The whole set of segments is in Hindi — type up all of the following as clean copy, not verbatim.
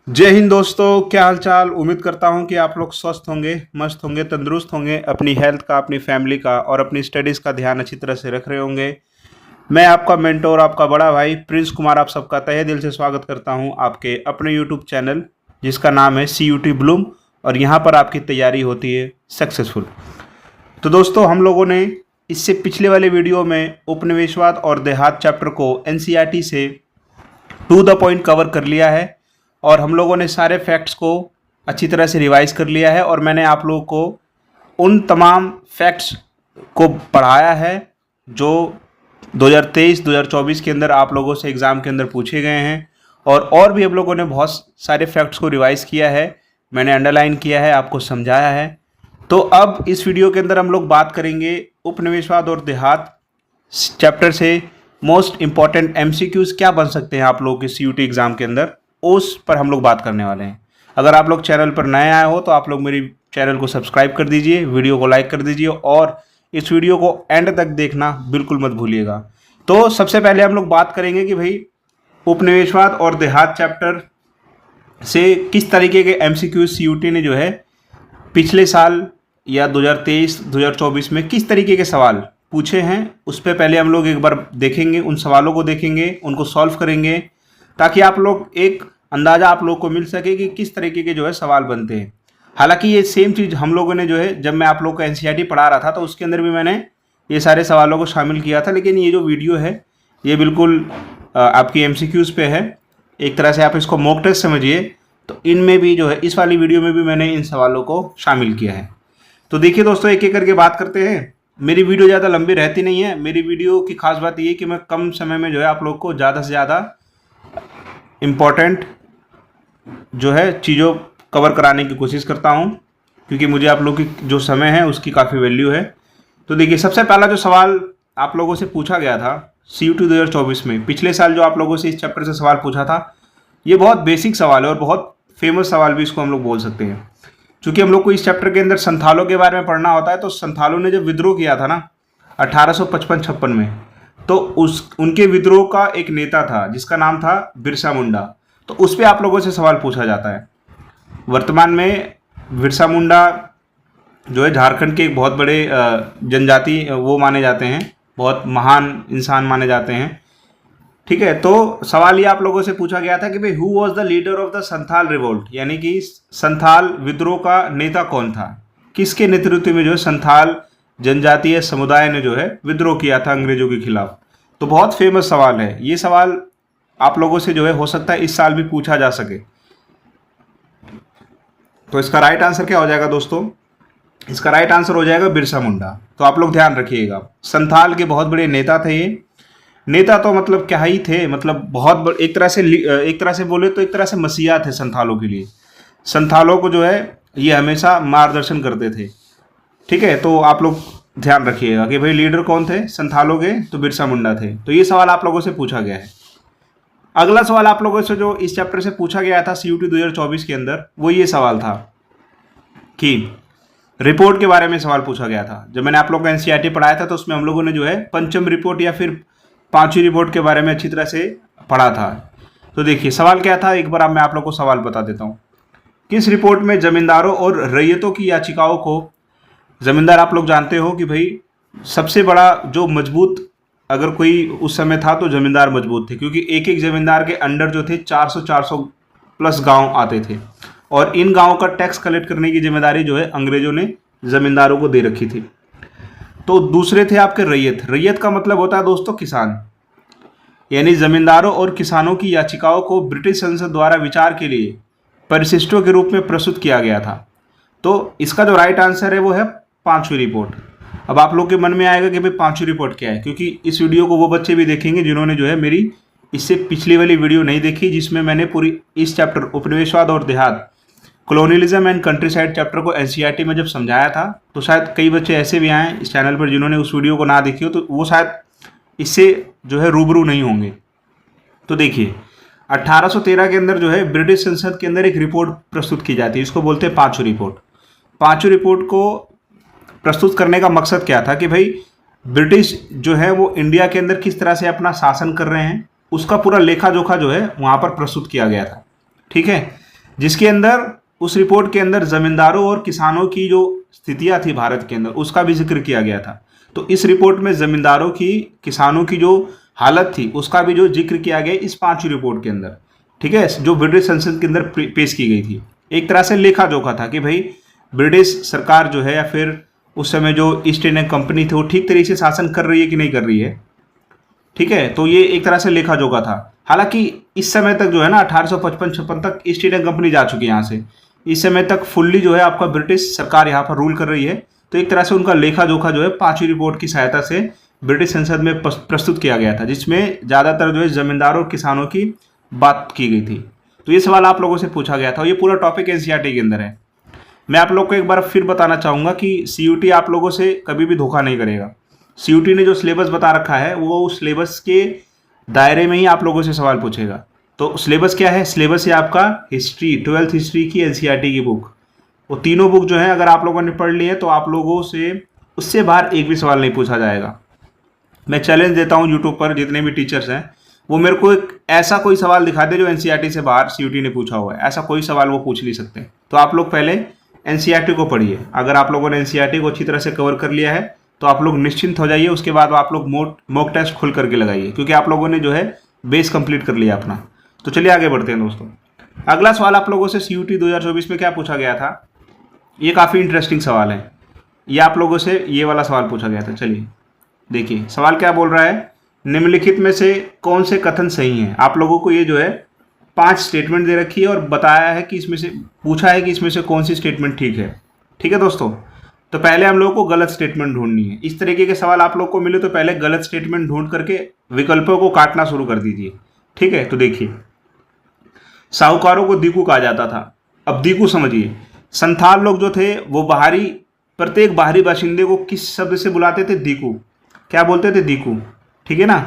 जय हिंद दोस्तों, क्या हाल चाल। उम्मीद करता हूं कि आप लोग स्वस्थ होंगे, मस्त होंगे, तंदुरुस्त होंगे, अपनी हेल्थ का, अपनी फैमिली का और अपनी स्टडीज़ का ध्यान अच्छी तरह से रख रहे होंगे। मैं आपका मेंटोर, आपका बड़ा भाई प्रिंस कुमार आप सबका तहे दिल से स्वागत करता हूं आपके अपने यूट्यूब चैनल जिसका नाम है CUT ब्लूम, और यहां पर आपकी तैयारी होती है सक्सेसफुल। तो दोस्तों, हम लोगों ने इससे पिछले वाले वीडियो में उपनिवेशवाद और देहात चैप्टर को NCERT से टू द पॉइंट कवर कर लिया है और हम लोगों ने सारे फैक्ट्स को अच्छी तरह से रिवाइज कर लिया है और मैंने आप लोगों को उन तमाम फैक्ट्स को पढ़ाया है जो 2023-2024 के अंदर आप लोगों से एग्ज़ाम के अंदर पूछे गए हैं। और भी हम लोगों ने बहुत सारे फैक्ट्स को रिवाइज किया है, मैंने अंडरलाइन किया है, आपको समझाया है। तो अब इस वीडियो के अंदर हम लोग बात करेंगे उपनिवेशवाद और देहात चैप्टर से मोस्ट इंपॉर्टेंट MCQs क्या बन सकते हैं आप लोगों के CUT एग्ज़ाम के अंदर, उस पर हम लोग बात करने वाले हैं। अगर आप लोग चैनल पर नए आए हो तो आप लोग मेरी चैनल को सब्सक्राइब कर दीजिए, वीडियो को लाइक कर दीजिए और इस वीडियो को एंड तक देखना बिल्कुल मत भूलिएगा। तो सबसे पहले हम लोग बात करेंगे कि भाई उपनिवेशवाद और देहात चैप्टर से किस तरीके के MCQs CUT ने जो है पिछले साल या 2023-2024 में किस तरीके के सवाल पूछे हैं, उस पर पहले हम लोग एक बार देखेंगे, उन सवालों को देखेंगे, उनको सॉल्व करेंगे ताकि आप लोग एक अंदाज़ा आप लोग को मिल सके कि किस तरीके के जो है सवाल बनते हैं। हालांकि ये सेम चीज़ हम लोगों ने जो है जब मैं आप लोग को NCERT पढ़ा रहा था तो उसके अंदर भी मैंने ये सारे सवालों को शामिल किया था, लेकिन ये जो वीडियो है ये बिल्कुल आपकी MCQs पे है। एक तरह से आप इसको मॉक टेस्ट समझिए। तो इनमें भी जो है इस वाली वीडियो में भी मैंने इन सवालों को शामिल किया है। तो देखिए दोस्तों, एक एक करके बात करते हैं। मेरी वीडियो ज़्यादा लंबी रहती नहीं है। मेरी वीडियो की खास बात ये है कि मैं कम समय में जो है आप लोग को ज़्यादा से ज़्यादा इम्पॉर्टेंट जो है चीज़ों कवर कराने की कोशिश करता हूं, क्योंकि मुझे आप लोग की जो समय है उसकी काफ़ी वैल्यू है। तो देखिए, सबसे पहला जो सवाल आप लोगों से पूछा गया था CUT 2024 में, पिछले साल जो आप लोगों से इस चैप्टर से सवाल पूछा था, ये बहुत बेसिक सवाल है और बहुत फेमस सवाल भी इसको हम लोग बोल सकते हैं। क्योंकि हम लोग को इस चैप्टर के अंदर संथालों के बारे में पढ़ना होता है। तो संथालों ने जब विद्रोह किया था ना 1855-56 में, तो उनके विद्रोह का एक नेता था जिसका नाम था बिरसा मुंडा। तो उस पर आप लोगों से सवाल पूछा जाता है। वर्तमान में बिरसा मुंडा जो है झारखंड के एक बहुत बड़े जनजाति वो माने जाते हैं, बहुत महान इंसान माने जाते हैं। ठीक है, तो सवाल ये आप लोगों से पूछा गया था कि भाई who was the leader of the Santhal revolt, यानी कि संथाल विद्रोह का नेता कौन था, किसके नेतृत्व में जो है संथाल जनजातीय समुदाय ने जो है विद्रोह किया था अंग्रेजों के खिलाफ। तो बहुत फेमस सवाल है ये सवाल, आप लोगों से जो है हो सकता है इस साल भी पूछा जा सके। तो इसका राइट आंसर क्या हो जाएगा दोस्तों? इसका राइट आंसर हो जाएगा बिरसा मुंडा। तो आप लोग ध्यान रखिएगा, संथाल के बहुत बड़े नेता थे ये। नेता तो मतलब क्या ही थे, मतलब बहुत एक तरह से बोले तो एक तरह से मसीहा थे संथालों के लिए। संथालों को जो है ये हमेशा मार्गदर्शन करते थे। ठीक है, तो आप लोग ध्यान रखिएगा कि भाई लीडर कौन थे संथालों के, तो बिरसा मुंडा थे। तो ये सवाल आप लोगों से पूछा गया है। अगला सवाल आप लोगों से जो इस चैप्टर से पूछा गया था CUT 2024 के अंदर, वो ये सवाल था कि रिपोर्ट के बारे में सवाल पूछा गया था। जब मैंने आप लोगों को NCERT पढ़ाया था तो उसमें हम लोगों ने जो है पंचम रिपोर्ट या फिर पांचवी रिपोर्ट के बारे में अच्छी तरह से पढ़ा था। तो देखिए सवाल क्या था, एक बार मैं आप लोग को सवाल बता देता हूँ। किस रिपोर्ट में जमींदारों और रैयतों की याचिकाओं को, जमींदार आप लोग जानते हो कि भाई सबसे बड़ा जो मजबूत अगर कोई उस समय था तो जमींदार मजबूत थे, क्योंकि एक एक जमींदार के अंडर जो थे 400 प्लस गांव आते थे और इन गांवों का टैक्स कलेक्ट करने की जिम्मेदारी जो है अंग्रेजों ने जमींदारों को दे रखी थी। तो दूसरे थे आपके रैयत। रैयत का मतलब होता है दोस्तों किसान, यानी जमींदारों और किसानों की याचिकाओं को ब्रिटिश संसद द्वारा विचार के लिए परिशिष्टों के रूप में प्रस्तुत किया गया था। तो इसका जो राइट आंसर है वो है पांचवी रिपोर्ट। अब आप लोग के मन में आएगा कि भाई पांचवी रिपोर्ट क्या है, क्योंकि इस वीडियो को वो बच्चे भी देखेंगे जिन्होंने जो है मेरी इससे पिछली वाली वीडियो नहीं देखी, जिसमें मैंने पूरी इस चैप्टर उपनिवेशवाद और देहात colonialism and country side chapter को NCERT में जब समझाया था। तो शायद कई बच्चे ऐसे भी आए इस चैनल पर जिन्होंने उस वीडियो को ना देखी हो, तो वो शायद इससे जो है रूबरू नहीं होंगे। तो देखिए 1813 के अंदर जो है ब्रिटिश संसद के अंदर एक रिपोर्ट प्रस्तुत की जाती है, इसको बोलते हैं पांचवी रिपोर्ट। पांचवी रिपोर्ट को प्रस्तुत करने का मकसद क्या था कि भाई ब्रिटिश जो है वो इंडिया के अंदर किस तरह से अपना शासन कर रहे हैं, उसका पूरा लेखा जोखा जो है वहाँ पर प्रस्तुत किया गया था। ठीक है, जिसके अंदर उस रिपोर्ट के अंदर जमींदारों और किसानों की जो स्थितियां थी भारत के अंदर उसका भी जिक्र किया गया था। तो इस रिपोर्ट में जमींदारों की, किसानों की जो हालत थी उसका भी जो जिक्र किया गया इस 5वीं रिपोर्ट के अंदर, ठीक है, जो ब्रिटिश संसद के अंदर पेश की गई थी। एक तरह से लेखा जोखा था कि भाई ब्रिटिश सरकार जो है या फिर उस समय जो ईस्ट इंडिया कंपनी थी वो ठीक तरीके से शासन कर रही है कि नहीं कर रही है, ठीक है। तो ये एक तरह से लेखा जोखा था। हालांकि इस समय तक जो है ना 1855-56 तक ईस्ट इंडिया कंपनी जा चुकी है यहाँ से, इस समय तक फुल्ली जो है आपका ब्रिटिश सरकार यहाँ पर रूल कर रही है। तो एक तरह से उनका लेखा जोखा जो है 5वीं रिपोर्ट की सहायता से ब्रिटिश संसद में प्रस्तुत किया गया था, जिसमें ज़्यादातर जो है जमींदारों और किसानों की बात की गई थी। तो ये सवाल आप लोगों से पूछा गया था। ये पूरा टॉपिक एनसीईआरटी के अंदर है। मैं आप लोग को एक बार फिर बताना चाहूँगा कि सीयूटी आप लोगों से कभी भी धोखा नहीं करेगा। सीयूटी ने जो सिलेबस बता रखा है वो उस सिलेबस के दायरे में ही आप लोगों से सवाल पूछेगा। तो सिलेबस क्या है? सिलेबस है आपका हिस्ट्री, 12th हिस्ट्री की एनसीईआरटी की बुक। वो तीनों बुक जो है अगर आप लोगों ने पढ़ ली है तो आप लोगों से उससे बाहर एक भी सवाल नहीं पूछा जाएगा। मैं चैलेंज देता हूँ यूट्यूब पर जितने भी टीचर्स हैं वो मेरे को एक ऐसा कोई सवाल दिखा दे जो एनसीईआरटी से बाहर सीयूटी ने पूछा हुआ है। ऐसा कोई सवाल वो पूछ नहीं सकते। तो आप लोग पहले एनसीईआरटी को पढ़िए। अगर आप लोगों ने एनसीईआरटी को अच्छी तरह से कवर कर लिया है तो आप लोग निश्चिंत हो जाइए। उसके बाद आप लोग मॉक टेस्ट खुल करके लगाइए, क्योंकि आप लोगों ने जो है बेस कंप्लीट कर लिया अपना। तो चलिए आगे बढ़ते हैं दोस्तों। अगला सवाल आप लोगों से सीयूटी 2024 में क्या पूछा गया था, ये काफ़ी इंटरेस्टिंग सवाल है। ये आप लोगों से ये वाला सवाल पूछा गया था। चलिए देखिए सवाल क्या बोल रहा है, निम्नलिखित में से कौन से कथन सही हैं। आप लोगों को ये जो है 5 स्टेटमेंट दे रखी है और बताया है कि इसमें से पूछा है कि इसमें से कौन सी स्टेटमेंट ठीक है। ठीक है दोस्तों, तो पहले हम लोगों को गलत स्टेटमेंट ढूंढनी है। इस तरीके के सवाल आप लोग को मिले तो पहले गलत स्टेटमेंट ढूंढ करके विकल्पों को काटना शुरू कर दीजिए। ठीक है, तो देखिए साहूकारों को दीकू कहा जाता था। अब दीकू समझिए, संथाल लोग जो थे वो प्रत्येक बाहरी बाशिंदे को किस शब्द से बुलाते थे? दीकू। क्या बोलते थे? दीकू। ठीक है ना,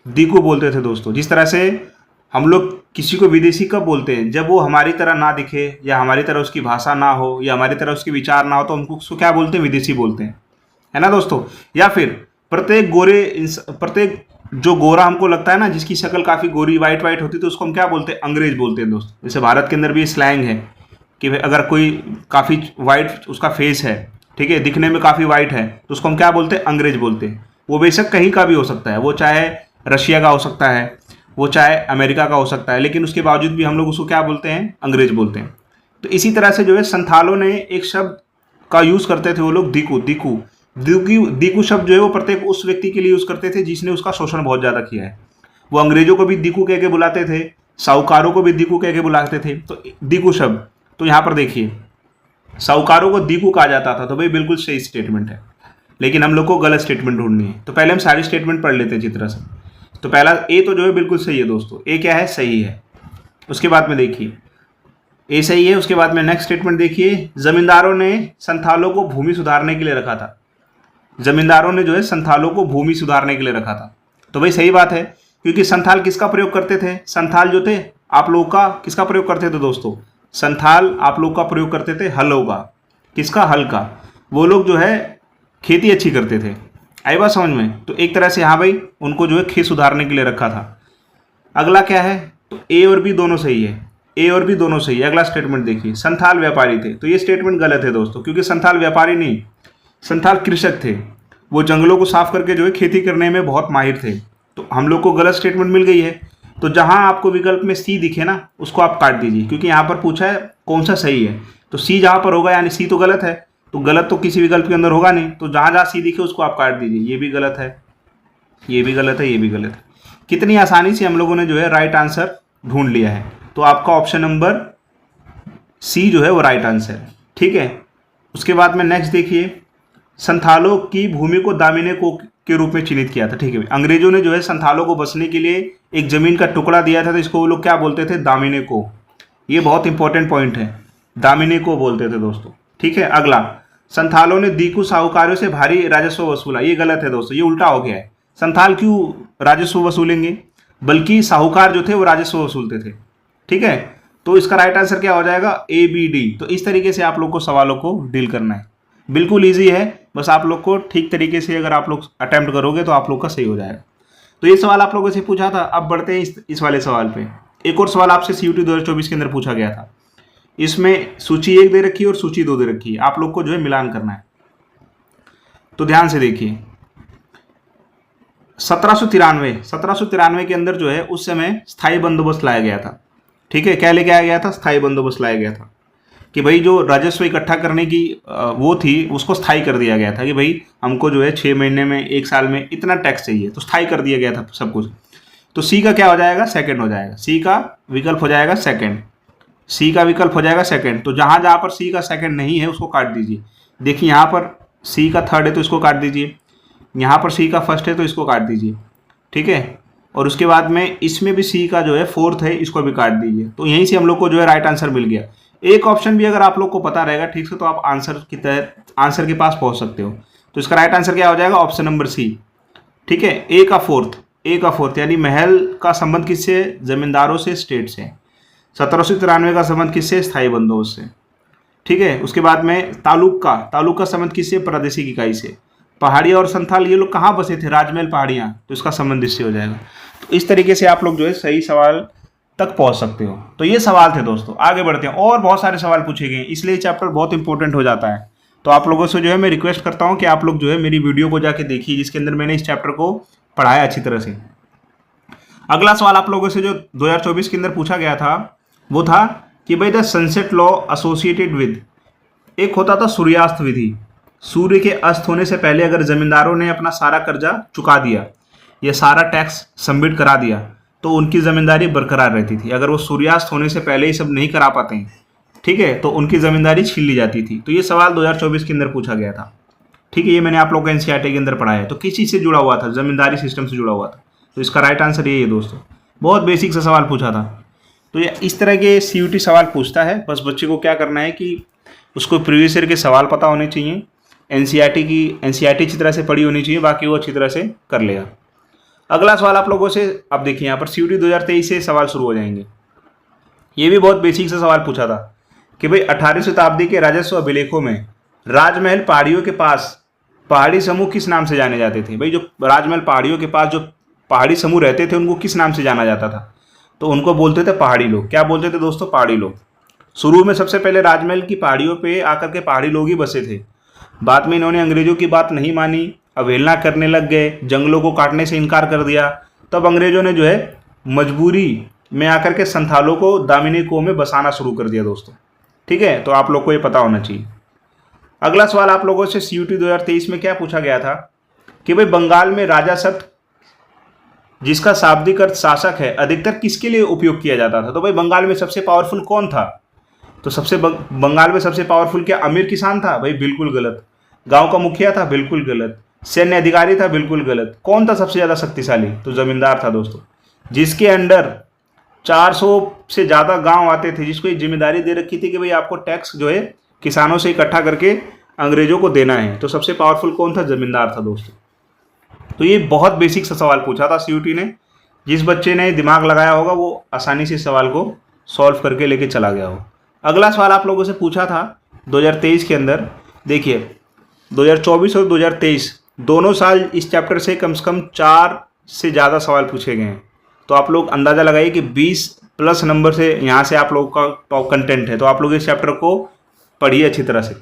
दीकू बोलते थे दोस्तों। जिस तरह से हम लोग किसी को विदेशी कब बोलते हैं? जब वो हमारी तरह ना दिखे या हमारी तरह उसकी भाषा ना हो या हमारी तरह उसके विचार ना हो तो हमको उसको क्या बोलते हैं? विदेशी बोलते हैं, है ना दोस्तों। या फिर प्रत्येक जो गोरा हमको लगता है ना, जिसकी शक्ल काफ़ी गोरी वाइट होती है तो उसको हम क्या बोलते हैं? अंग्रेज बोलते हैं दोस्तों। जैसे भारत के अंदर भी स्लैंग है कि अगर कोई काफ़ी वाइट उसका फेस है, ठीक है, दिखने में काफ़ी वाइट है, तो उसको हम क्या बोलते हैं? अंग्रेज बोलते हैं। वो बेशक कहीं का भी हो सकता है, वो चाहे रशिया का हो सकता है, वो चाहे अमेरिका का हो सकता है, लेकिन उसके बावजूद भी हम लोग उसको क्या बोलते हैं? अंग्रेज बोलते हैं। तो इसी तरह से जो है संथालों ने एक शब्द का यूज़ करते थे वो लोग, दीकू शब्द जो है वो प्रत्येक उस व्यक्ति के लिए यूज़ करते थे जिसने उसका शोषण बहुत ज़्यादा किया है। वो अंग्रेजों को भी दीकू कह के बुलाते थे, साहूकारों को भी दीकू कह के बुलाते थे। तो दीकू शब्द, तो यहाँ पर देखिए साहूकारों को दीकू कहा जाता था, तो भाई बिल्कुल सही स्टेटमेंट है। लेकिन हम लोग को गलत स्टेटमेंट ढूंढनी है, तो पहले हम सारी स्टेटमेंट पढ़ लेते हैं अच्छी तरह से। तो पहला ए तो जो है बिल्कुल सही है दोस्तों। ए क्या है? सही है। उसके बाद में देखिए ए सही है। उसके बाद में नेक्स्ट स्टेटमेंट देखिए, जमींदारों ने संथालों को भूमि सुधारने के लिए रखा था। जमींदारों ने जो है संथालों को भूमि सुधारने के लिए रखा था, तो भाई सही बात है, क्योंकि संथाल किसका प्रयोग करते थे? संथाल जो थे आप लोगों का किसका प्रयोग करते थे दोस्तों? संथाल आप लोग का प्रयोग करते थे हलों का। किसका? हल का। वो लोग जो है खेती अच्छी करते थे। आई बात समझ में? तो एक तरह से हाँ भाई उनको जो है खेत सुधारने के लिए रखा था। अगला क्या है? तो ए और बी दोनों सही है। ए और बी दोनों सही है। अगला स्टेटमेंट देखिए, संथाल व्यापारी थे। तो ये स्टेटमेंट गलत है दोस्तों, क्योंकि संथाल व्यापारी नहीं, संथाल कृषक थे। वो जंगलों को साफ करके जो है खेती करने में बहुत माहिर थे। तो हम लोग को गलत स्टेटमेंट मिल गई है। तो जहाँ आपको विकल्प में सी दिखे ना उसको आप काट दीजिए, क्योंकि यहाँ पर पूछा है कौन सा सही है। तो सी जहाँ पर होगा यानी सी तो गलत है, तो गलत तो किसी विकल्प के अंदर होगा नहीं। तो जहाँ जहाँ सी दिखे उसको आप काट दीजिए। ये भी गलत है, ये भी गलत है, ये भी गलत है। कितनी आसानी से हम लोगों ने जो है राइट आंसर ढूंढ लिया है। तो आपका ऑप्शन नंबर सी जो है वो राइट आंसर है। ठीक है, उसके बाद में नेक्स्ट देखिए, संथालों की भूमि को दामिने को के रूप में चिन्हित किया था। ठीक है, अंग्रेजों ने जो है संथालों को बसने के लिए एक जमीन का टुकड़ा दिया था, तो इसको वो लोग क्या बोलते थे? दामिने को। ये बहुत इंपॉर्टेंट पॉइंट है, दामिने को बोलते थे दोस्तों। ठीक है, अगला, संथालों ने दीकू साहूकारों से भारी राजस्व वसूला। ये गलत है दोस्तों, ये उल्टा हो गया है। संथाल क्यों राजस्व वसूलेंगे? बल्कि साहूकार जो थे वो राजस्व वसूलते थे। ठीक है, तो इसका राइट आंसर क्या हो जाएगा? A B D. तो इस तरीके से आप लोग को सवालों को डील करना है। बिल्कुल ईजी है, बस आप लोग को ठीक तरीके से अगर आप लोग अटेम्प्ट करोगे तो आप लोग का सही हो जाएगा। तो ये सवाल आप लोगों से पूछा था। अब बढ़ते हैं इस वाले सवाल पे। एक और सवाल आपसे सीयूटी 2024 के अंदर पूछा गया था। इसमें सूची 1 दे रखी है और सूची 2 दे रखी है, आप लोग को जो है मिलान करना है। तो ध्यान से देखिए, 1793 के अंदर जो है उस समय स्थायी बंदोबस्त लाया गया था। ठीक है, क्या लेके आया गया था? स्थायी बंदोबस्त लाया गया था कि भाई जो राजस्व इकट्ठा करने की वो थी उसको स्थायी कर दिया गया था कि भाई हमको जो है 6 महीने में, 1 साल में इतना टैक्स चाहिए, तो स्थायी कर दिया गया था सब कुछ। तो सी का क्या हो जाएगा? सेकंड हो जाएगा। सी का विकल्प हो जाएगा सेकंड। सी का विकल्प हो जाएगा सेकंड। तो जहां जहां पर सी का सेकंड नहीं है उसको काट दीजिए। देखिए यहाँ पर सी का थर्ड है तो इसको काट दीजिए, यहाँ पर सी का फर्स्ट है तो इसको काट दीजिए। ठीक है, और उसके बाद में इसमें भी सी का जो है फोर्थ है, इसको भी काट दीजिए। तो यहीं से हम लोग को जो है राइट आंसर मिल गया। एक ऑप्शन भी अगर आप लोग को पता रहेगा ठीक से तो आप आंसर के पास पहुंच सकते हो। तो इसका राइट आंसर क्या हो जाएगा? Option number C. ठीक है, ए का फोर्थ यानी महल का संबंध किससे? जमींदारों से, स्टेट से। 1793 का संबंध किससे? स्थायी बंदोबस्त से। ठीक है, उसके बाद में तालुक का संबंध किससे? प्रादेशिक इकाई से। पहाड़िया और संथाल ये लोग कहाँ बसे थे? राजमहल पहाड़ियाँ, तो इसका संबंध इससे हो जाएगा। तो इस तरीके से आप लोग जो है सही सवाल तक पहुंच सकते हो। तो ये सवाल थे दोस्तों। आगे बढ़ते हैं, और बहुत सारे सवाल पूछे गए, इसलिए चैप्टर बहुत इंपॉर्टेंट हो जाता है। तो आप लोगों से जो है मैं रिक्वेस्ट करता हूँ कि आप लोग जो है मेरी वीडियो को जाके देखिए, जिसके अंदर मैंने इस चैप्टर को पढ़ाया अच्छी तरह से। अगला सवाल आप लोगों से जो 2024 के अंदर पूछा गया था वो था कि भाई the sunset law associated with, एक होता था सूर्यास्त विधि। सूर्य के अस्त होने से पहले अगर जमींदारों ने अपना सारा कर्जा चुका दिया या सारा टैक्स सबमिट करा दिया तो उनकी जमींदारी बरकरार रहती थी। अगर वो सूर्यास्त होने से पहले ही सब नहीं करा पाते हैं, ठीक है, तो उनकी जमींदारी छीन ली जाती थी। तो ये सवाल 2024 के अंदर पूछा गया था। ठीक है, ये मैंने आप लोग को एनसीईआरटी के अंदर पढ़ाया है। तो किस चीज़ से जुड़ा हुआ था? जमींदारी सिस्टम से जुड़ा हुआ था। तो इसका राइट आंसर यही है दोस्तों। बहुत बेसिक सा सवाल पूछा था। तो ये इस तरह के सीयूटी सवाल पूछता है। बस बच्चे को क्या करना है कि उसको प्रीवियस ईयर के सवाल पता होने चाहिए, एनसीईआरटी अच्छी तरह से पढ़ी होनी चाहिए, बाकी वो अच्छी तरह से कर लेगा। अगला सवाल आप लोगों से, अब देखिए यहाँ पर सीयूटी 2023 से सवाल शुरू हो जाएंगे। ये भी बहुत बेसिक सा सवाल पूछा था कि भाई 18वीं शताब्दी के राजस्व अभिलेखों में राजमहल पहाड़ियों के पास पहाड़ी समूह किस नाम से जाने जाते थे? भाई जो राजमहल पहाड़ियों के पास जो पहाड़ी समूह रहते थे उनको किस नाम से जाना जाता था? तो उनको बोलते थे पहाड़ी लोग। क्या बोलते थे दोस्तों? पहाड़ी लोग। शुरू में सबसे पहले राजमहल की पहाड़ियों पे आकर के पहाड़ी लोग ही बसे थे। बाद में इन्होंने अंग्रेजों की बात नहीं मानी, अवहेलना करने लग गए, जंगलों को काटने से इनकार कर दिया। तब अंग्रेजों ने जो है मजबूरी में आकर के संथालों को दामिनी कुओं में बसाना शुरू कर दिया दोस्तों। ठीक है, तो आप लोग को ये पता होना चाहिए। अगला सवाल आप लोगों से सीयूटी 2023 में क्या पूछा गया था कि भाई बंगाल में राजासत, जिसका शाब्दिक अर्थ शासक है, अधिकतर किसके लिए उपयोग किया जाता था? तो भाई बंगाल में सबसे पावरफुल कौन था? तो बंगाल में सबसे पावरफुल क्या अमीर किसान था? भाई बिल्कुल गलत। गांव का मुखिया था? बिल्कुल गलत। सैन्य अधिकारी था? बिल्कुल गलत। कौन था सबसे ज्यादा शक्तिशाली? तो जमींदार था दोस्तों, जिसके अंडर 400 से ज्यादा गांव आते थे, जिसको एक जिम्मेदारी दे रखी थी कि भाई आपको टैक्स जो है किसानों से इकट्ठा करके अंग्रेजों को देना है। तो सबसे पावरफुल कौन था? जमींदार था दोस्तों। तो ये बहुत बेसिक सा सवाल पूछा था सीयूटी ने। जिस बच्चे ने दिमाग लगाया होगा वो आसानी से सवाल को सॉल्व करके लेके चला गया हो। अगला सवाल आप लोगों से पूछा था 2023 के अंदर। देखिए 2024 और 2023 दोनों साल इस चैप्टर से कम 4 से ज़्यादा सवाल पूछे गए हैं। तो आप लोग अंदाज़ा लगाइए कि 20 प्लस नंबर से यहाँ से आप लोगों का टॉप कंटेंट है। तो आप लोग इस चैप्टर को पढ़िए अच्छी तरह से,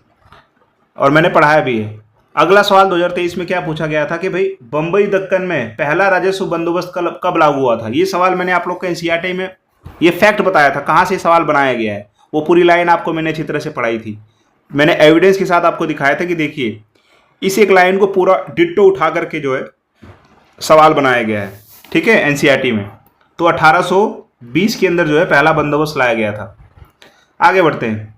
और मैंने पढ़ाया भी है। अगला सवाल 2023 में क्या पूछा गया था कि भाई बम्बई दक्कन में पहला राजस्व बंदोबस्त कब लागू हुआ था? ये सवाल मैंने आप लोग को एनसीईआरटी में ये फैक्ट बताया था, कहाँ से सवाल बनाया गया है। वो पूरी लाइन आपको मैंने अच्छी तरह से पढ़ाई थी। मैंने एविडेंस के साथ आपको दिखाया था कि देखिए इस एक लाइन को पूरा डिट्टो उठा करके जो है सवाल बनाया गया है। ठीक है, एनसीईआरटी में। तो 1820 के अंदर जो है पहला बंदोबस्त लाया गया था। आगे बढ़ते हैं।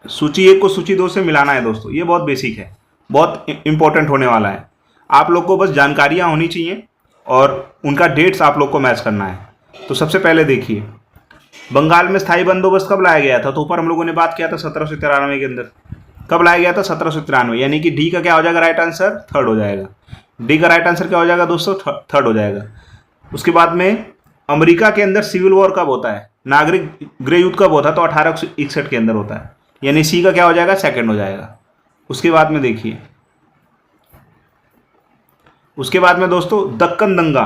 सूची 1 को सूची 2 से मिलाना है दोस्तों। ये बहुत बेसिक है, बहुत इंपॉर्टेंट होने वाला है। आप लोग को बस जानकारियाँ होनी चाहिए और उनका डेट्स आप लोग को मैच करना है। तो सबसे पहले देखिए बंगाल में स्थायी बंदोबस्त कब लाया गया था? तो ऊपर हम लोगों ने बात किया था 1793 के अंदर। कब लाया गया था? 1793। यानी कि डी का क्या हो जाएगा राइट आंसर? थर्ड हो जाएगा। डी का राइट आंसर क्या हो जाएगा दोस्तों? थर्ड हो जाएगा। उसके बाद में अमेरिका के अंदर सिविल वॉर कब होता है? नागरिक गृह युद्ध कब होता है? तो 1861 के अंदर होता है। यानी सी का क्या हो जाएगा? सेकंड हो जाएगा। उसके बाद में देखिए, उसके बाद में दोस्तों दक्कन दंगा,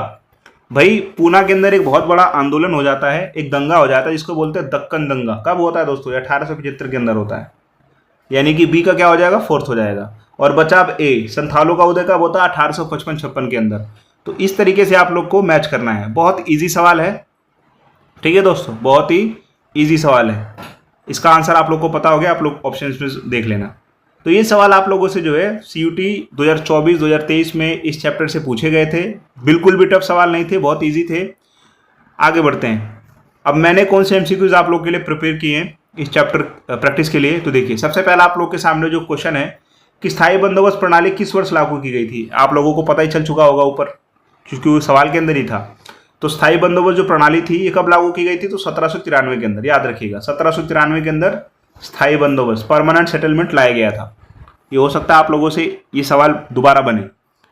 भाई पूना के अंदर एक बहुत बड़ा आंदोलन हो जाता है, एक दंगा हो जाता है जिसको बोलते हैं दक्कन दंगा। कब होता है दोस्तों? 1875 के अंदर होता है, यानी कि बी का क्या हो जाएगा? फोर्थ हो जाएगा। और बचा अब ए, संथालों का उदय कब होता है? 1855-56 के अंदर। तो इस तरीके से आप लोग को मैच करना है। बहुत ईजी सवाल है, ठीक है दोस्तों, बहुत ही ईजी सवाल है। इसका आंसर आप लोग को पता हो गया, आप लोग ऑप्शन में देख लेना। तो ये सवाल आप लोगों से जो है CUT 2024-2023 में इस चैप्टर से पूछे गए थे। बिल्कुल भी टफ सवाल नहीं थे, बहुत ईजी थे। आगे बढ़ते हैं। अब मैंने कौन से MCQs आप लोग के लिए प्रिपेयर किए हैं इस चैप्टर प्रैक्टिस के लिए, तो देखिए सबसे पहला आप लोग के सामने जो क्वेश्चन है कि स्थायी बंदोबस्त प्रणाली किस वर्ष लागू की गई थी। आप लोगों को पता ही चल चुका होगा ऊपर, क्योंकि वो सवाल के अंदर ही था। तो स्थायी बंदोबस्त जो प्रणाली थी ये कब लागू की गई थी? तो 1793 के अंदर, याद रखिएगा 1793 के अंदर स्थायी बंदोबस्त, परमानेंट सेटलमेंट लाया गया था। ये हो सकता है आप लोगों से ये सवाल दोबारा बने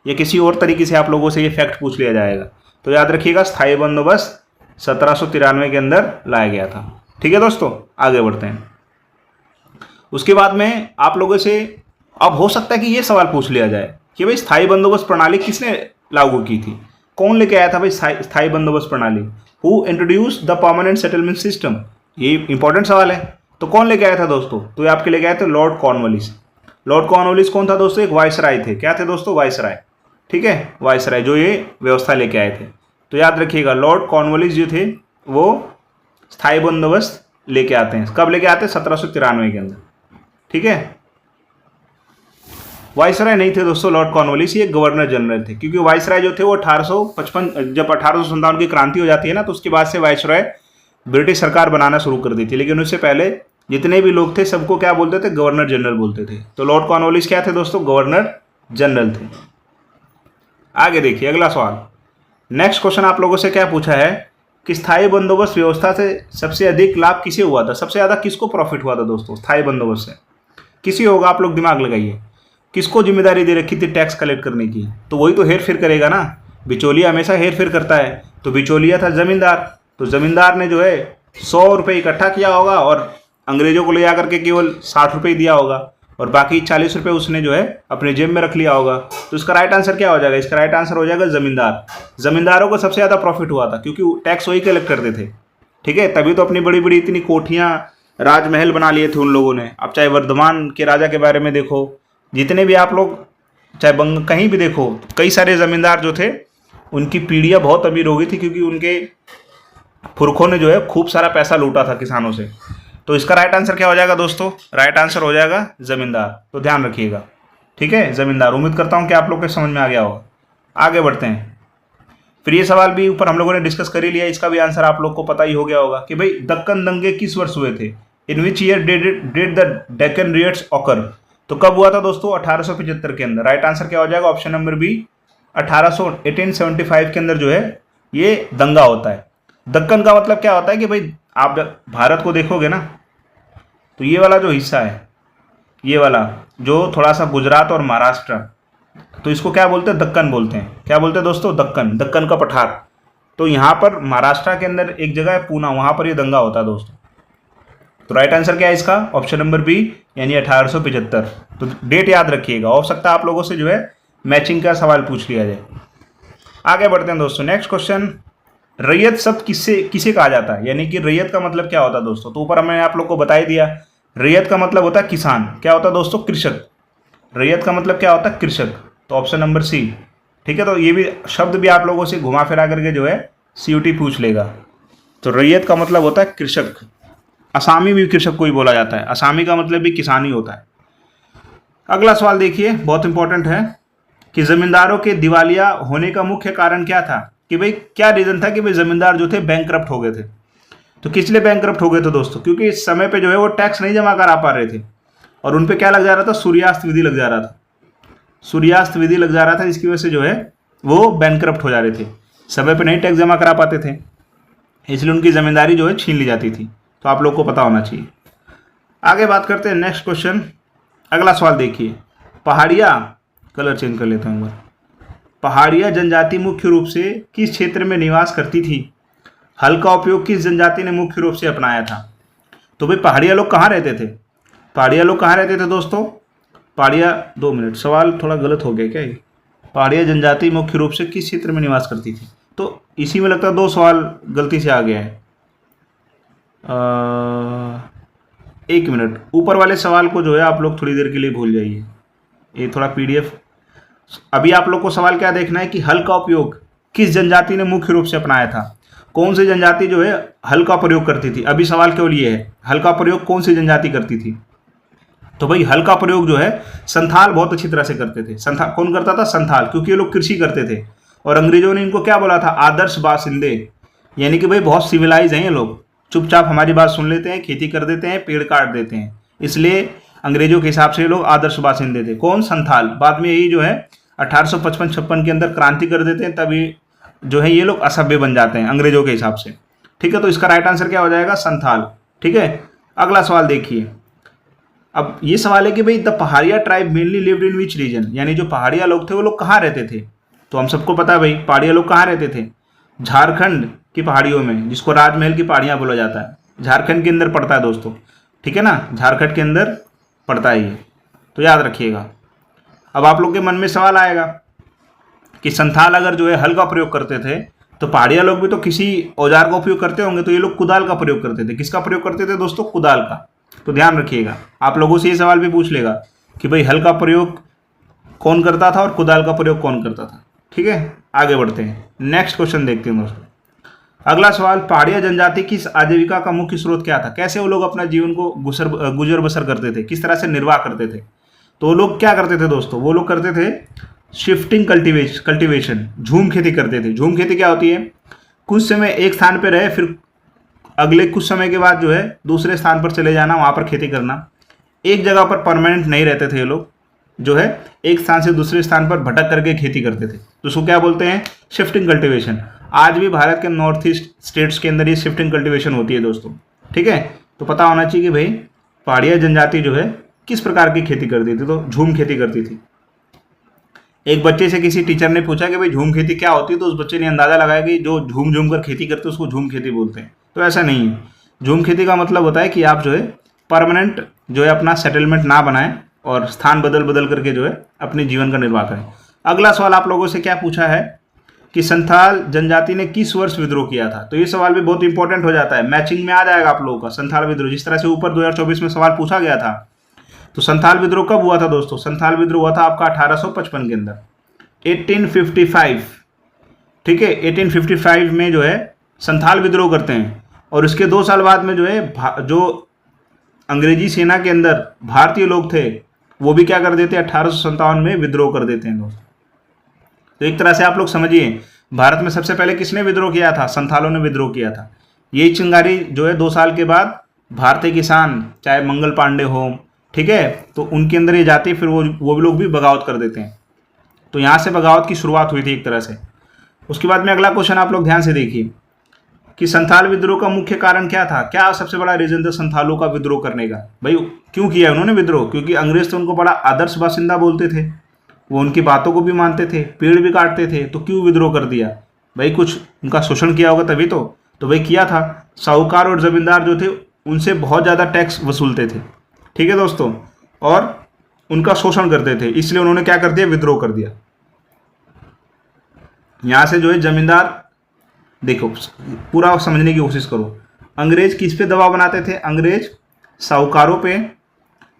या किसी और तरीके से आप लोगों से ये फैक्ट पूछ लिया जाएगा। तो याद रखिएगा स्थायी बंदोबस्त 1793 के अंदर लाया गया था। ठीक है दोस्तों, आगे बढ़ते हैं। उसके बाद में आप लोगों से अब हो सकता है कि ये सवाल पूछ लिया जाए कि भाई स्थायी बंदोबस्त प्रणाली किसने लागू की थी? कौन लेके आया था भाई स्थायी बंदोबस्त प्रणाली? Who introduce the permanent settlement system? ये इंपॉर्टेंट सवाल है। तो कौन लेके आया था दोस्तों? तो ये आपके लेके आए थे लॉर्ड कॉर्नवालिस। लॉर्ड कॉर्नवालिस कौन था दोस्तों? एक वाइसराय थे। क्या थे दोस्तों? वाइसराय। ठीक है, वाइसराय जो ये व्यवस्था लेके आए थे। तो याद रखिएगा लॉर्ड कॉर्नवालिस जो थे वो स्थायी बंदोबस्त लेके आते हैं। कब लेके आते हैं? 1793 के अंदर। ठीक है, वाइसराय नहीं थे दोस्तों लॉर्ड कॉर्नवालिस, ये गवर्नर जनरल थे। क्योंकि वाइसराय जो थे वो 1855 जब 1857 की क्रांति हो जाती है ना, तो उसके बाद से वाइसराय ब्रिटिश सरकार बनाना शुरू कर दी थी। लेकिन उससे पहले जितने भी लोग थे सबको क्या बोलते थे? गवर्नर जनरल बोलते थे। तो लॉर्ड कॉर्नवालिस क्या थे दोस्तों? गवर्नर जनरल थे। आगे देखिए अगला सवाल। नेक्स्ट क्वेश्चन आप लोगों से क्या पूछा है कि स्थायी बंदोबस्त व्यवस्था से सबसे अधिक लाभ किसे हुआ था? सबसे ज्यादा किसको प्रॉफिट हुआ था दोस्तों स्थायी बंदोबस्त से? किसी होगा, आप लोग दिमाग लगाइए। किसको जिम्मेदारी दे रखी थी टैक्स कलेक्ट करने की? तो वही तो हेर फेर करेगा ना, बिचौलिया हमेशा हेर फेर करता है। तो बिचौलिया था जमींदार। तो जमींदार ने जो है 100 रुपये इकट्ठा किया होगा और अंग्रेजों को ले जाकर के केवल 60 रुपये दिया होगा और बाकी 40 रुपये उसने जो है अपने जेब में रख लिया होगा। तो इसका राइट आंसर क्या हो जाएगा? इसका राइट आंसर हो जाएगा जमींदार। जमींदारों को सबसे ज़्यादा प्रॉफिट हुआ था क्योंकि टैक्स वही कलेक्ट करते थे। ठीक है, तभी तो अपनी बड़ी बड़ी इतनी कोठियाँ, राजमहल बना लिए थे उन लोगों ने। अब चाहे वर्धमान के राजा के बारे में देखो, जितने भी आप लोग चाहे बंग कहीं भी देखो, कई सारे जमींदार जो थे उनकी पीढ़ियाँ बहुत अमीर हो गई थी क्योंकि उनके पुरखों ने जो है खूब सारा पैसा लूटा था किसानों से। तो इसका राइट आंसर क्या हो जाएगा दोस्तों? राइट आंसर हो जाएगा जमींदार। तो ध्यान रखिएगा, ठीक है, जमींदार। उम्मीद करता हूँ कि आप लोग के समझ में आ गया होगा। आगे बढ़ते हैं। फिर ये सवाल भी ऊपर हम लोगों ने डिस्कस कर ही लिया, इसका भी आंसर आप लोग को पता ही हो गया होगा कि भाई दक्कन दंगे किस वर्ष हुए थे? In which year did the Deccan riots occur? तो कब हुआ था दोस्तों? 1875 के अंदर। राइट आंसर क्या हो जाएगा? ऑप्शन नंबर बी, 1875 के अंदर जो है ये दंगा होता है। दक्कन का मतलब क्या होता है कि भाई आप भारत को देखोगे ना, तो ये वाला जो हिस्सा है, ये वाला जो थोड़ा सा गुजरात और महाराष्ट्र, तो इसको क्या बोलते हैं? दक्कन बोलते हैं। क्या बोलते हैं दोस्तों? दक्कन, दक्कन का पठार। तो यहाँ पर महाराष्ट्र के अंदर एक जगह है पूना, वहाँ पर ये दंगा होता है दोस्तों। तो राइट आंसर क्या है इसका? ऑप्शन नंबर बी, यानी 1875। तो डेट याद रखिएगा, हो सकता है आप लोगों से जो है मैचिंग का सवाल पूछ लिया जाए। आगे बढ़ते हैं दोस्तों। नेक्स्ट क्वेश्चन, रैयत शब्द किसे कहा जाता है? यानी कि रैयत का मतलब क्या होता है दोस्तों? तो ऊपर हमने आप लोग को बता ही दिया, रैयत का मतलब होता है किसान। क्या होता है दोस्तों? कृषक। रैयत का मतलब क्या होता है? कृषक। तो ऑप्शन नंबर सी। ठीक है, तो ये भी शब्द भी आप लोगों से घुमा फिरा करके जो है CUT पूछ लेगा। तो रैयत का मतलब होता है कृषक। असामी भी कृषक को ही बोला जाता है, असामी का मतलब भी किसान ही होता है। अगला सवाल देखिए, बहुत इंपॉर्टेंट है कि जमींदारों के दिवालिया होने का मुख्य कारण क्या था? कि भाई क्या रीजन था कि भाई जमींदार जो थे बैंकरप्ट हो गए थे। तो किस लिए बैंकरप्ट हो गए थे दोस्तों? क्योंकि इस समय पे जो है वो टैक्स नहीं जमा करा पा रहे थे और उन पे क्या लग जा रहा था? सूर्यास्त विधि लग जा रहा था। सूर्यास्त विधि लग जा रहा था, इसकी वजह से जो है वो बैंकरप्ट हो जा रहे थे, समय पे नहीं टैक्स जमा करा पाते थे, इसलिए उनकी जमींदारी जो है छीन ली जाती थी। तो आप लोग को पता होना चाहिए। आगे बात करते हैं नेक्स्ट क्वेश्चन। अगला सवाल देखिए, पहाड़िया, कलर चेंज कर लेता हूँ एक बार। पहाड़िया जनजाति मुख्य रूप से किस क्षेत्र में निवास करती थी? हल का उपयोग किस जनजाति ने मुख्य रूप से अपनाया था? तो भाई पहाड़िया लोग कहाँ रहते थे? पहाड़िया लोग कहाँ रहते थे दोस्तों? पहाड़िया, 2 मिनट, सवाल थोड़ा गलत हो गया क्या ये? पहाड़िया जनजाति मुख्य रूप से किस क्षेत्र में निवास करती थी? तो इसी में लगता है 2 सवाल गलती से आ गया है। 1 मिनट, ऊपर वाले सवाल को जो है आप लोग थोड़ी देर के लिए भूल जाइए, ये थोड़ा पीडीएफ। अभी आप लोग को सवाल क्या देखना है कि हल का उपयोग किस जनजाति ने मुख्य रूप से अपनाया था। कौन सी जनजाति जो है हल का प्रयोग करती थी। अभी सवाल केवल ये है, हल का प्रयोग कौन सी जनजाति करती थी। तो भाई हल का प्रयोग जो है संथाल बहुत अच्छी तरह से करते थे। संथाल कौन करता था? संथाल, क्योंकि ये लोग कृषि करते थे और अंग्रेजों ने इनको क्या बोला था? आदर्श बासिंदे, यानी कि भाई बहुत सिविलाइज हैं ये लोग, चुपचाप हमारी बात सुन लेते हैं, खेती कर देते हैं, पेड़ काट देते हैं, इसलिए अंग्रेजों के हिसाब से ये लोग आदर्श बासिंदे थे। कौन? संथाल। बाद में यही जो है 1855-56 के अंदर क्रांति कर देते हैं, तभी जो है ये लोग असभ्य बन जाते हैं अंग्रेजों के हिसाब से। ठीक है, तो इसका राइट आंसर क्या हो जाएगा? संथाल। ठीक है, अगला सवाल देखिए। अब ये सवाल है कि भाई the Pahariya tribe mainly lived in which region, यानी जो पहाड़िया लोग थे वो लोग कहाँ रहते थे। तो हम सबको पता है भाई पहाड़िया लोग कहाँ रहते थे? झारखंड की पहाड़ियों में, जिसको राजमहल की पहाड़ियाँ बोला जाता है। झारखंड के अंदर पड़ता है दोस्तों, ठीक है ना, झारखंड के अंदर पड़ता है ये, तो याद रखिएगा। अब आप लोग के मन में सवाल आएगा कि संथाल अगर जो है हल का प्रयोग करते थे तो पहाड़िया लोग भी तो किसी औजार का उपयोग करते होंगे, तो ये लोग कुदाल का प्रयोग करते थे। किसका प्रयोग करते थे दोस्तों? कुदाल का। तो ध्यान रखिएगा, आप लोगों से ये सवाल भी पूछ लेगा कि भाई हल का प्रयोग कौन करता था और कुदाल का प्रयोग कौन करता था। ठीक है, आगे बढ़ते हैं, नेक्स्ट क्वेश्चन देखते हैं दोस्तों। अगला सवाल, पहाड़िया जनजाति की आजीविका का मुख्य स्रोत क्या था? कैसे वो लोग अपना जीवन को गुजर बसर करते थे, किस तरह से निर्वाह करते थे? तो वो लोग क्या करते थे दोस्तों? वो लोग करते थे शिफ्टिंग कल्टीवेशन, झूम खेती करते थे। झूम खेती क्या होती है? कुछ समय एक स्थान पर रहे, फिर अगले कुछ समय के बाद जो है दूसरे स्थान पर चले जाना, वहाँ पर खेती करना। एक जगह पर परमानेंट नहीं रहते थे ये लोग, जो है एक स्थान से दूसरे स्थान पर भटक करके खेती करते थे, तो उसको क्या बोलते हैं? Shifting cultivation. आज भी भारत के नॉर्थ ईस्ट स्टेट्स के अंदर ये शिफ्टिंग कल्टीवेशन होती है दोस्तों। ठीक है, तो पता होना चाहिए कि भाई पहाड़िया जनजाति जो है किस प्रकार की खेती करती थी। तो झूम खेती करती थी। एक बच्चे से किसी टीचर ने पूछा कि भाई झूम खेती क्या होती है, तो उस बच्चे ने अंदाजा लगाया कि जो झूम झूम कर खेती करते हैं उसको झूम खेती बोलते हैं। तो ऐसा नहीं है, झूम खेती का मतलब होता है कि आप जो है परमानेंट जो है अपना सेटलमेंट ना बनाएं और स्थान बदल बदल करके जो है अपने जीवन का निर्वाह करें। अगला सवाल आप लोगों से क्या पूछा है कि संथाल जनजाति ने किस वर्ष विद्रोह किया था। तो ये सवाल भी बहुत इंपॉर्टेंट हो जाता है, मैचिंग में आ जाएगा आप लोगों का। संथाल विद्रोह जिस तरह से ऊपर 2024 में सवाल पूछा गया था, तो संथाल विद्रोह कब हुआ था दोस्तों? संथाल विद्रोह हुआ था आपका 1855 के अंदर, 1855। ठीक है, 1855 में जो है संथाल विद्रोह करते हैं और उसके 2 साल बाद में जो है जो अंग्रेजी सेना के अंदर भारतीय लोग थे वो भी क्या कर देते हैं? 1857 में विद्रोह कर देते हैं दोस्तों। तो एक तरह से आप लोग समझिए, भारत में सबसे पहले किसने विद्रोह किया था? संथालों ने विद्रोह किया था। यही चिंगारी जो है 2 साल के बाद भारतीय किसान, चाहे मंगल पांडे हो, ठीक है, तो उनके अंदर ये जाती, फिर वो लोग भी बगावत कर देते हैं। तो यहाँ से बगावत की शुरुआत हुई थी एक तरह से। उसके बाद में अगला क्वेश्चन आप लोग ध्यान से देखिए कि संथाल विद्रोह का मुख्य कारण क्या था? क्या सबसे बड़ा रीजन था संथालों का विद्रोह करने का? भाई क्यों किया उन्होंने विद्रोह? क्योंकि अंग्रेज तो उनको बड़ा आदर्श बासिंदा बोलते थे, वो उनकी बातों को भी मानते थे, पेड़ भी काटते थे, तो क्यों विद्रोह कर दिया? भाई कुछ उनका शोषण किया होगा तभी तो भाई किया था। साहूकार और जमींदार जो थे उनसे बहुत ज़्यादा टैक्स वसूलते थे, ठीक है दोस्तों, और उनका शोषण करते थे, इसलिए उन्होंने क्या कर दिया? विद्रोह कर दिया। यहां से जो है जमींदार, देखो पूरा समझने की कोशिश करो, अंग्रेज किस पे दबाव बनाते थे? अंग्रेज साहूकारों पे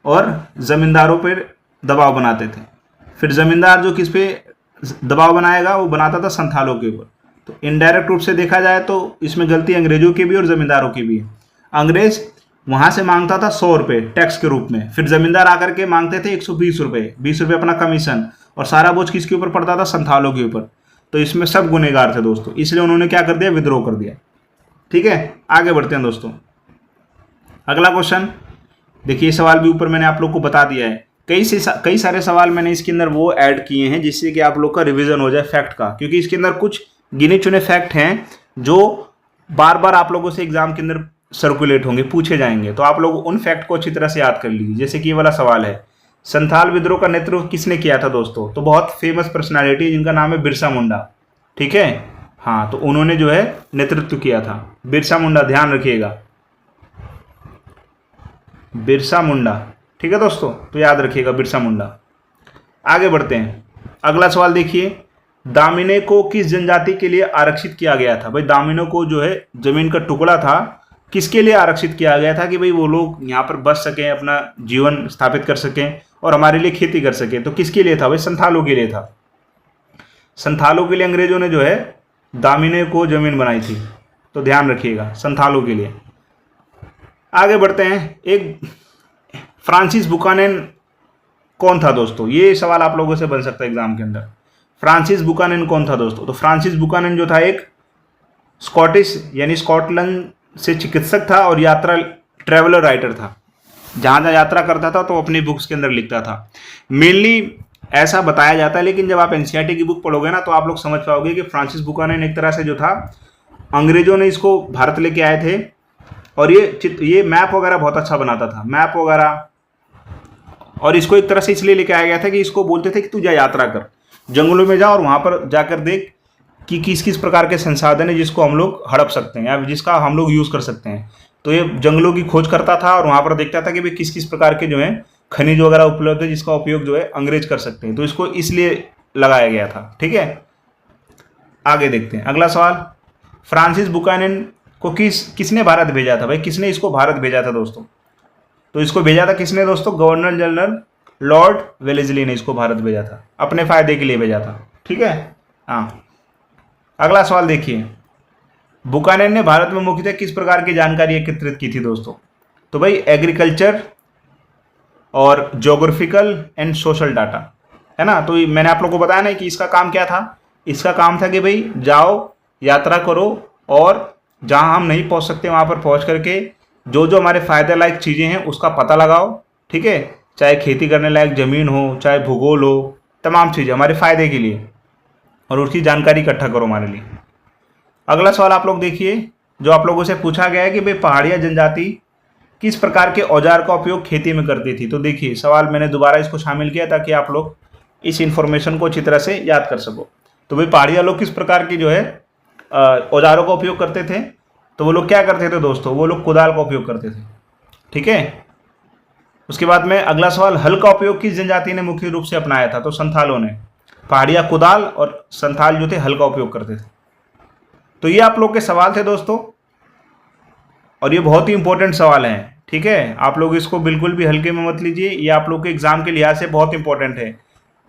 और जमींदारों पे दबाव बनाते थे। फिर जमींदार जो किस पे दबाव बनाएगा? वो बनाता था संथालों के ऊपर। तो इनडायरेक्ट रूप से देखा जाए तो इसमें गलती अंग्रेजों की भी और जमींदारों की भी है। अंग्रेज वहां से मांगता था 100 रुपये टैक्स के रूप में, फिर जमींदार आकर के मांगते थे 120 रुपये, 20 रुपये अपना कमीशन, और सारा बोझ किसके ऊपर पड़ता था? संथालों के ऊपर। तो इसमें सब गुनहगार थे दोस्तों, इसलिए उन्होंने क्या कर दिया? विद्रोह कर दिया। ठीक है, आगे बढ़ते हैं दोस्तों। अगला क्वेश्चन देखिए, सवाल भी ऊपर मैंने आप लोग को बता दिया है। कई सारे सवाल मैंने इसके अंदर वो ऐड किए हैं जिससे कि आप लोग का रिवीजन हो जाए फैक्ट का, क्योंकि इसके अंदर कुछ गिने चुने फैक्ट हैं जो बार बार आप लोगों से एग्जाम के अंदर सर्कुलेट होंगे, पूछे जाएंगे। तो आप लोग उन फैक्ट को अच्छी तरह से याद कर लीजिए। जैसे कि ये वाला सवाल है, संथाल विद्रोह का नेतृत्व किसने किया था दोस्तों? तो बहुत फेमस पर्सनालिटी जिनका नाम है बिरसा मुंडा, ठीक है, हाँ, तो उन्होंने जो है नेतृत्व किया था, बिरसा मुंडा, ध्यान रखिएगा, बिरसा मुंडा, ठीक है दोस्तों, तो याद रखिएगा बिरसा मुंडा। आगे बढ़ते हैं, अगला सवाल देखिए, दामिने को किस जनजाति के लिए आरक्षित किया गया था? भाई दामिने को जो है जमीन का टुकड़ा था, किसके लिए आरक्षित किया गया था कि भाई वो लोग यहाँ पर बस सकें, अपना जीवन स्थापित कर सकें और हमारे लिए खेती कर सकें। तो किसके लिए था भाई? संथालों के लिए था। संथालों के लिए अंग्रेजों ने जो है दामिने को जमीन बनाई थी, तो ध्यान रखिएगा, संथालों के लिए। आगे बढ़ते हैं। एक फ्रांसिस बुकानन कौन था दोस्तों? ये सवाल आप लोगों से बन सकता है एग्जाम के अंदर। फ्रांसिस बुकानन कौन था दोस्तों? तो फ्रांसिस बुकानन जो था एक स्कॉटिश यानी स्कॉटलैंड से चिकित्सक था और यात्रा ट्रैवलर राइटर था। जहाँ जहाँ यात्रा करता था तो अपनी बुक्स के अंदर लिखता था। मेनली ऐसा बताया जाता है, लेकिन जब आप एनसीईआरटी की बुक पढ़ोगे ना तो आप लोग समझ पाओगे कि फ्रांसिस बुकानन एक तरह से जो था, अंग्रेजों ने इसको भारत लेके आए थे और ये मैप वगैरह बहुत अच्छा बनाता था, मैप वगैरह। और इसको एक तरह से इसलिए लेके आया गया था कि इसको बोलते थे कि तू जा यात्रा कर, जंगलों में जा और वहाँ पर जाकर देख कि किस किस प्रकार के संसाधन है जिसको हम लोग हड़प सकते हैं या जिसका हम लोग यूज़ कर सकते हैं। तो ये जंगलों की खोज करता था और वहाँ पर देखता था कि भाई किस किस प्रकार के जो है खनिज वगैरह उपलब्ध है जिसका उपयोग जो है अंग्रेज कर सकते हैं। तो इसको इसलिए लगाया गया था। ठीक है, आगे देखते हैं अगला सवाल। फ्रांसिस बुकानन को किसने भारत भेजा था? भाई किसने इसको भारत भेजा था दोस्तों? तो इसको भेजा था किसने दोस्तों? गवर्नर जनरल लॉर्ड वेलेस्ली ने इसको भारत भेजा था, अपने फायदे के लिए भेजा था। ठीक है, हाँ। अगला सवाल देखिए, बुकानन ने भारत में मुख्यतः किस प्रकार की जानकारी एकत्रित की थी दोस्तों? तो भाई एग्रीकल्चर और ज्योग्राफिकल एंड सोशल डाटा, है ना। तो मैंने आप लोगों को बताया ना कि इसका काम क्या था। इसका काम था कि भाई जाओ, यात्रा करो और जहाँ हम नहीं पहुँच सकते वहाँ पर पहुँच करके जो जो हमारे फ़ायदे लायक चीज़ें हैं उसका पता लगाओ। ठीक है, चाहे खेती करने लायक ज़मीन हो, चाहे भूगोल हो, तमाम चीज़ें हमारे फ़ायदे के लिए, और उसकी जानकारी इकट्ठा करो हमारे लिए। अगला सवाल आप लोग देखिए, जो आप लोगों से पूछा गया है कि भाई पहाड़िया जनजाति किस प्रकार के औजार का उपयोग खेती में करती थी। तो देखिए सवाल मैंने दोबारा इसको शामिल किया ताकि आप लोग इस इन्फॉर्मेशन को अच्छी तरह से याद कर सको। तो भाई पहाड़िया लोग किस प्रकार की जो है औजारों का उपयोग करते थे? तो वो लोग क्या करते थे दोस्तों? वो लोग कुदाल का उपयोग करते थे। ठीक है, उसके बाद में अगला सवाल, हल का उपयोग किस जनजाति ने मुख्य रूप से अपनाया था? तो संथालों ने। पहाड़िया कुदाल और संथाल जो थे हल का उपयोग करते थे। तो ये आप लोग के सवाल थे दोस्तों, और ये बहुत ही इंपॉर्टेंट सवाल हैं। ठीक है, आप लोग इसको बिल्कुल भी हल्के में मत लीजिए, ये आप लोग के एग्जाम के लिहाज से बहुत इंपॉर्टेंट है।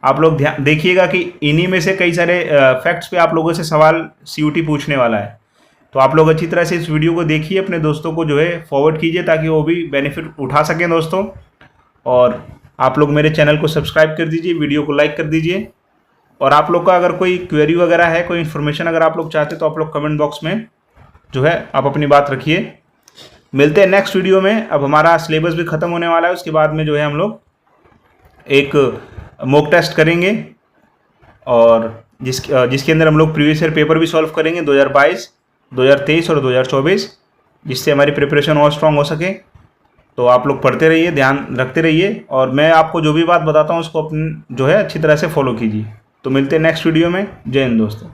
आप लोग ध्यान देखिएगा कि इन्हीं में से कई सारे फैक्ट्स पे आप लोगों से सवाल सीयूटी पूछने वाला है। तो आप लोग अच्छी तरह से इस वीडियो को देखिए, अपने दोस्तों को जो है फॉरवर्ड कीजिए ताकि वो भी बेनिफिट उठा सकें दोस्तों। और आप लोग मेरे चैनल को सब्सक्राइब कर दीजिए, वीडियो को लाइक कर दीजिए। और आप लोग का अगर कोई क्वेरी वगैरह है, कोई इन्फॉर्मेशन अगर आप लोग चाहते तो आप लोग कमेंट बॉक्स में जो है आप अपनी बात रखिए। मिलते हैं नेक्स्ट वीडियो में। अब हमारा सिलेबस भी ख़त्म होने वाला है, उसके बाद में जो है हम लोग एक मॉक टेस्ट करेंगे और जिसके अंदर हम लोग प्रीवियस ईयर पेपर भी सॉल्व करेंगे 2022, 2023 और 2024, जिससे हमारी प्रिपरेशन और स्ट्रॉन्ग हो सके। तो आप लोग पढ़ते रहिए, ध्यान रखते रहिए, और मैं आपको जो भी बात बताता हूँ उसको अपनी जो है अच्छी तरह से फॉलो कीजिए। तो मिलते हैं नेक्स्ट वीडियो में। जय हिंद दोस्तों।